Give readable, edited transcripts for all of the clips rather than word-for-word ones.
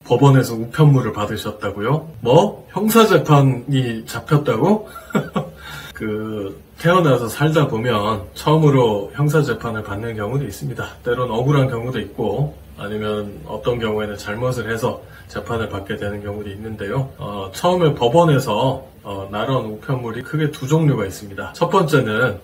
법원에서 우편물을 받으셨다고요? 뭐? 형사재판이 잡혔다고? 태어나서 살다 보면 처음으로 형사재판을 받는 경우도 있습니다. 때론 억울한 경우도 있고, 아니면 어떤 경우에는 잘못을 해서 재판을 받게 되는 경우도 있는데요. 처음에 법원에서 날아온 우편물이 크게 두 종류가 있습니다. 첫 번째는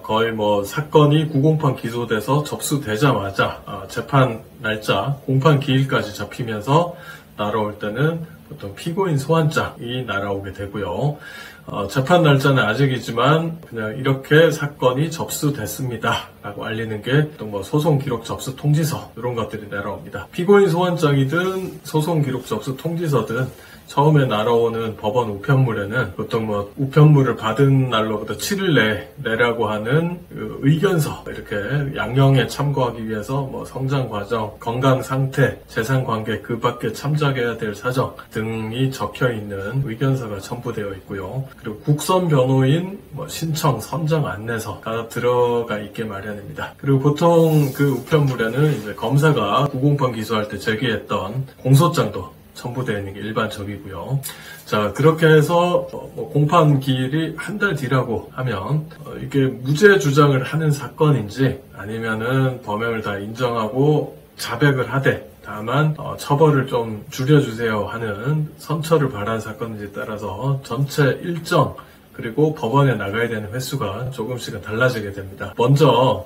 거의 사건이 구공판 기소돼서 접수되자마자 재판 날짜, 공판 기일까지 잡히면서 날아올 때는 보통 피고인 소환장이 날아오게 되고요. 재판 날짜는 아직이지만 그냥 이렇게 사건이 접수됐습니다 라고 알리는 게 보통 소송 기록 접수 통지서, 이런 것들이 날아옵니다. 피고인 소환장이든 소송 기록 접수 통지서든 처음에 날아오는 법원 우편물에는 보통 우편물을 받은 날로부터 7일 내라고 하는 의견서, 이렇게 양형에 참고하기 위해서 성장 과정, 건강 상태, 재산 관계, 그 밖에 참작해야 될 사정 등이 적혀 있는 의견서가 첨부되어 있고요. 그리고 국선 변호인 신청, 선정 안내서가 들어가 있게 마련입니다. 그리고 보통 그 우편물에는 이제 검사가 구공판 기소할 때 제기했던 공소장도 첨부되어 있는 게 일반적이고요. 자, 그렇게 해서 공판 기일이 한 달 뒤라고 하면 이게 무죄 주장을 하는 사건인지, 아니면은 범행을 다 인정하고 자백을 하되 다만 처벌을 좀 줄여주세요 하는 선처를 바란 사건인지에 따라서 전체 일정, 그리고 법원에 나가야 되는 횟수가 조금씩은 달라지게 됩니다. 먼저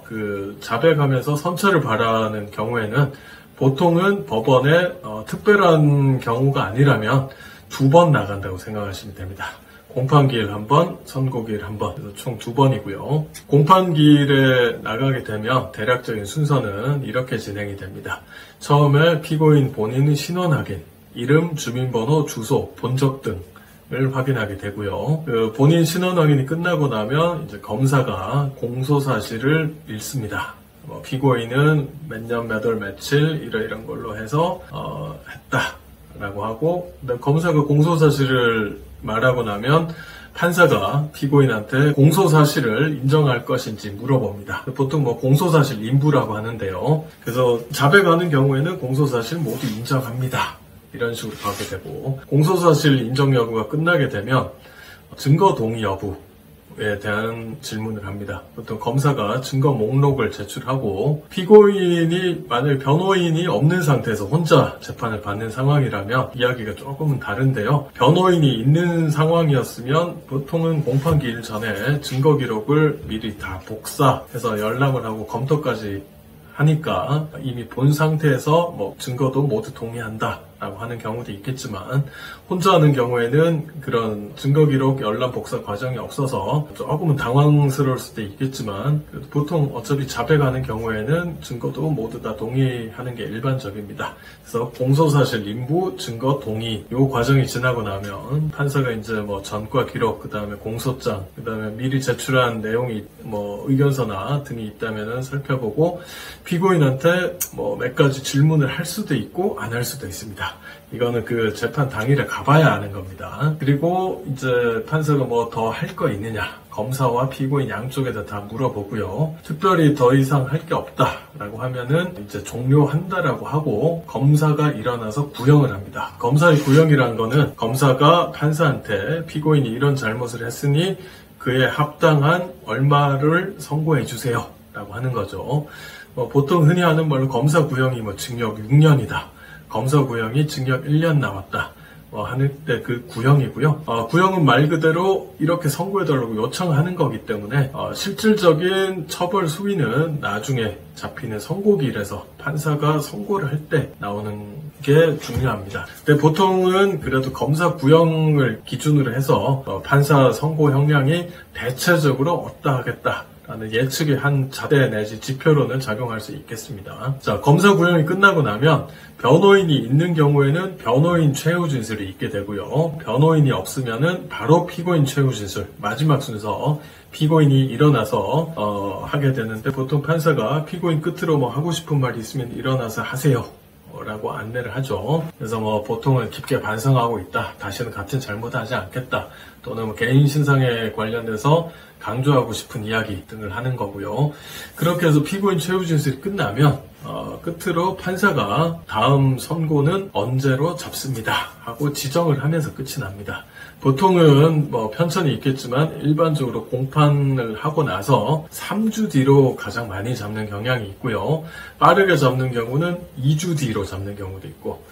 자백하면서 선처를 바라는 경우에는 보통은 법원에 특별한 경우가 아니라면 2번 나간다고 생각하시면 됩니다. 공판기일 1번, 선고기일 1번, 그래서 총 2번이고요. 공판기일에 나가게 되면 대략적인 순서는 이렇게 진행이 됩니다. 처음에 피고인 본인의 신원 확인, 이름, 주민번호, 주소, 본적 등을 확인하게 되고요. 본인 신원 확인이 끝나고 나면 이제 검사가 공소사실을 읽습니다. 피고인은 몇 년, 몇 월, 며칠 이런 걸로 해서 했다라고 하고, 검사가 공소사실을 말하고 나면 판사가 피고인한테 공소사실을 인정할 것인지 물어봅니다. 보통 공소사실 인부라고 하는데요. 그래서 자백하는 경우에는 공소사실 모두 인정합니다, 이런 식으로 가게 되고, 공소사실 인정 여부가 끝나게 되면 증거 동의 여부에 대한 질문을 합니다. 보통 검사가 증거 목록을 제출하고, 피고인이 만약 변호인이 없는 상태에서 혼자 재판을 받는 상황이라면 이야기가 조금은 다른데요. 변호인이 있는 상황이었으면 보통은 공판기일 전에 증거 기록을 미리 다 복사해서 열람을 하고 검토까지 하니까 이미 본 상태에서 증거도 모두 동의한다 라고 하는 경우도 있겠지만, 혼자 하는 경우에는 그런 증거기록 열람 복사 과정이 없어서 조금은 당황스러울 수도 있겠지만, 보통 어차피 자백하는 경우에는 증거도 모두 다 동의하는 게 일반적입니다. 그래서 공소사실 인부, 증거 동의, 요 과정이 지나고 나면 판사가 이제 전과 기록, 그 다음에 공소장, 그 다음에 미리 제출한 내용이 의견서나 등이 있다면은 살펴보고, 피고인한테 몇 가지 질문을 할 수도 있고 안 할 수도 있습니다. 이거는 재판 당일에 가봐야 아는 겁니다. 그리고 이제 판사가 더 할 거 있느냐, 검사와 피고인 양쪽에다 다 물어보고요. 특별히 더 이상 할 게 없다라고 하면은 이제 종료한다라고 하고, 검사가 일어나서 구형을 합니다. 검사의 구형이란 거는 검사가 판사한테 피고인이 이런 잘못을 했으니 그에 합당한 얼마를 선고해 주세요 라고 하는 거죠. 보통 흔히 하는 말로 검사 구형이 징역 6년이다, 검사 구형이 징역 1년 나왔다 하는 때 그 구형이고요. 구형은 말 그대로 이렇게 선고해달라고 요청하는 거기 때문에 실질적인 처벌 수위는 나중에 잡히는 선고기일에서 판사가 선고를 할 때 나오는 게 중요합니다. 근데 보통은 그래도 검사 구형을 기준으로 해서 판사 선고 형량이 대체적으로 어떠 하겠다 라는 예측의 한 잣대 내지 지표로는 작용할 수 있겠습니다. 자, 검사 구형이 끝나고 나면 변호인이 있는 경우에는 변호인 최후 진술이 있게 되고요. 변호인이 없으면은 바로 피고인 최후 진술, 마지막 순서 피고인이 일어나서 하게 되는데, 보통 판사가 피고인 끝으로 하고 싶은 말이 있으면 일어나서 하세요 라고 안내를 하죠. 그래서 보통은 깊게 반성하고 있다, 다시는 같은 잘못하지 않겠다, 또는 개인 신상에 관련돼서 강조하고 싶은 이야기 등을 하는 거고요. 그렇게 해서 피고인 최후 진술이 끝나면 끝으로 판사가 다음 선고는 언제로 잡습니다 하고 지정을 하면서 끝이 납니다. 보통은 편차는 있겠지만 일반적으로 공판을 하고 나서 3주 뒤로 가장 많이 잡는 경향이 있고요. 빠르게 잡는 경우는 2주 뒤로 잡는 경우도 있고,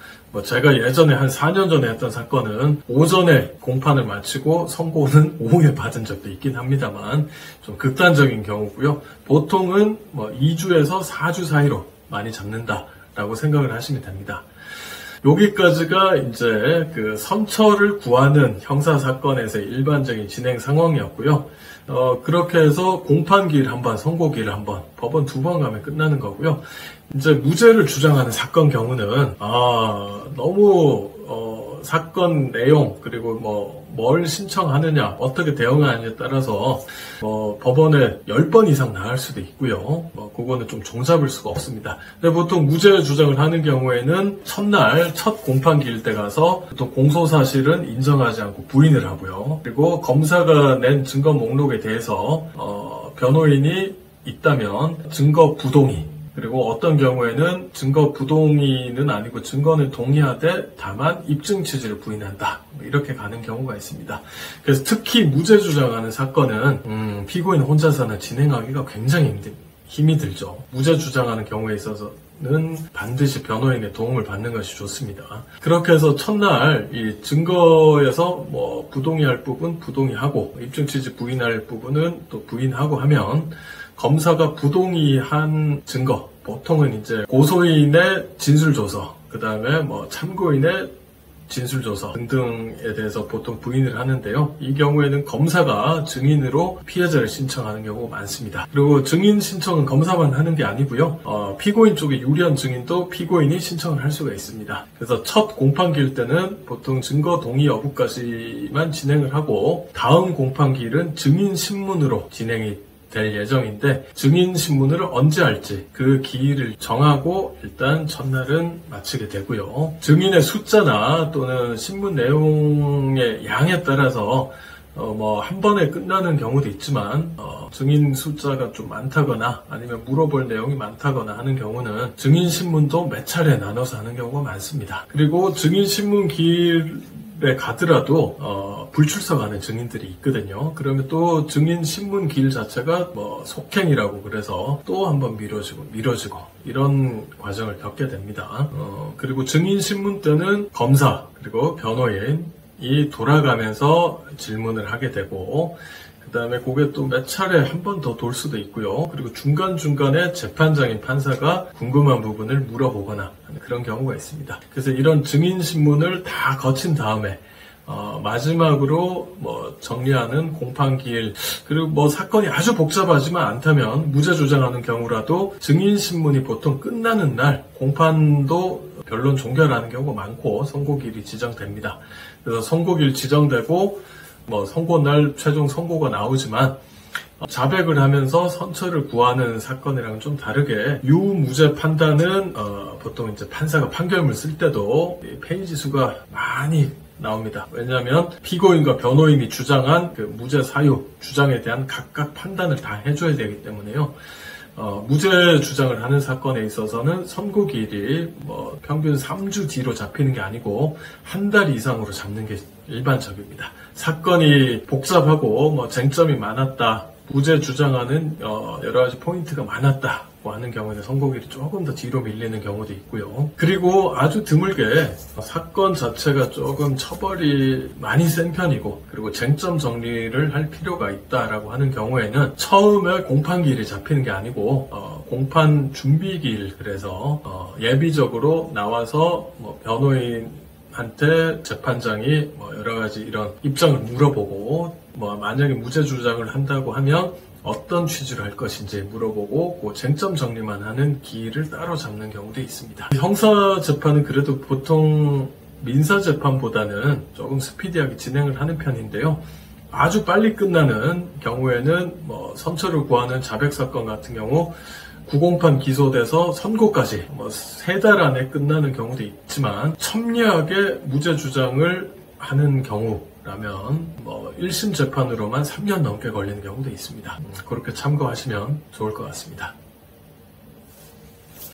제가 예전에 한 4년 전에 했던 사건은 오전에 공판을 마치고 선고는 오후에 받은 적도 있긴 합니다만 좀 극단적인 경우고요. 보통은 2주에서 4주 사이로 많이 잡는다라고 생각을 하시면 됩니다. 여기까지가 이제 그 선처를 구하는 형사사건에서의 일반적인 진행 상황이었고요. 그렇게 해서 공판기일 한 번, 선고기일 한 번, 법원 2번 가면 끝나는 거고요. 이제 무죄를 주장하는 사건 경우는, 너무, 사건 내용, 그리고 뭘 신청하느냐, 어떻게 대응하느냐에 따라서, 법원에 10번 이상 나갈 수도 있고요. 그거는 좀 종잡을 수가 없습니다. 근데 보통 무죄 주장을 하는 경우에는 첫날, 첫 공판기일 때 가서 보통 공소사실은 인정하지 않고 부인을 하고요. 그리고 검사가 낸 증거 목록에 대해서, 변호인이 있다면 증거 부동의, 그리고 어떤 경우에는 증거 부동의는 아니고 증거는 동의하되 다만 입증 취지를 부인한다. 이렇게 가는 경우가 있습니다. 그래서 특히 무죄 주장하는 사건은 피고인 혼자서는 진행하기가 굉장히 힘이 들죠. 무죄 주장하는 경우에 있어서는 반드시 변호인의 도움을 받는 것이 좋습니다. 그렇게 해서 첫날 이 증거에서 부동의할 부분 부동의하고 입증 취지 부인할 부분은 또 부인하고 하면 검사가 부동의한 증거, 보통은 이제 고소인의 진술조서, 그 다음에 참고인의 진술조서 등등에 대해서 보통 부인을 하는데요. 이 경우에는 검사가 증인으로 피해자를 신청하는 경우가 많습니다. 그리고 증인 신청은 검사만 하는 게 아니고요. 피고인 쪽에 유리한 증인도 피고인이 신청을 할 수가 있습니다. 그래서 첫 공판기일 때는 보통 증거 동의 여부까지만 진행을 하고 다음 공판기일은 증인 신문으로 진행이 될 예정인데 증인 신문을 언제 할지 그 기일을 정하고 일단 첫날은 마치게 되고요. 증인의 숫자나 또는 신문 내용의 양에 따라서 한 번에 끝나는 경우도 있지만 증인 숫자가 좀 많다거나 아니면 물어볼 내용이 많다거나 하는 경우는 증인 신문도 몇 차례 나눠서 하는 경우가 많습니다. 그리고 증인 신문 기일에 가더라도 불출석하는 증인들이 있거든요. 그러면 또 증인 신문 기일 자체가 속행이라고 그래서 또 한번 미뤄지고 이런 과정을 겪게 됩니다. 그리고 증인 신문 때는 검사 그리고 변호인이 돌아가면서 질문을 하게 되고 그 다음에 그게 또 몇 차례 한 번 더 돌 수도 있고요. 그리고 중간중간에 재판장인 판사가 궁금한 부분을 물어보거나 하는 그런 경우가 있습니다. 그래서 이런 증인 신문을 다 거친 다음에 마지막으로 정리하는 공판기일 그리고 사건이 아주 복잡하지만 않다면 무죄 주장하는 경우라도 증인 신문이 보통 끝나는 날 공판도 변론 종결하는 경우가 많고 선고기일이 지정됩니다. 그래서 선고기일 지정되고 선고날 최종 선고가 나오지만 자백을 하면서 선처를 구하는 사건이랑은 좀 다르게 유무죄 판단은 보통 이제 판사가 판결문 쓸 때도 페이지 수가 많이 나옵니다. 왜냐하면 피고인과 변호인이 주장한 그 무죄 사유 주장에 대한 각각 판단을 다 해줘야 되기 때문에요. 무죄 주장을 하는 사건에 있어서는 선고기일이 평균 3주 뒤로 잡히는 게 아니고 한 달 이상으로 잡는 게 일반적입니다. 사건이 복잡하고 쟁점이 많았다, 무죄 주장하는 여러 가지 포인트가 많았다고 하는 경우에는 선고기일이 조금 더 뒤로 밀리는 경우도 있고요. 그리고 아주 드물게 사건 자체가 조금 처벌이 많이 센 편이고 그리고 쟁점 정리를 할 필요가 있다라고 하는 경우에는 처음에 공판기일이 잡히는 게 아니고 공판 준비기일, 그래서 예비적으로 나와서 변호인한테 재판장이 여러 가지 이런 입장을 물어보고 만약에 무죄 주장을 한다고 하면 어떤 취지로 할 것인지 물어보고 그 쟁점 정리만 하는 기일을 따로 잡는 경우도 있습니다. 형사 재판은 그래도 보통 민사 재판보다는 조금 스피디하게 진행을 하는 편인데요. 아주 빨리 끝나는 경우에는 선처를 구하는 자백 사건 같은 경우 구공판 기소돼서 선고까지 3달 안에 끝나는 경우도 있지만 첨예하게 무죄 주장을 하는 경우라면 1심 재판으로만 3년 넘게 걸리는 경우도 있습니다. 그렇게 참고하시면 좋을 것 같습니다.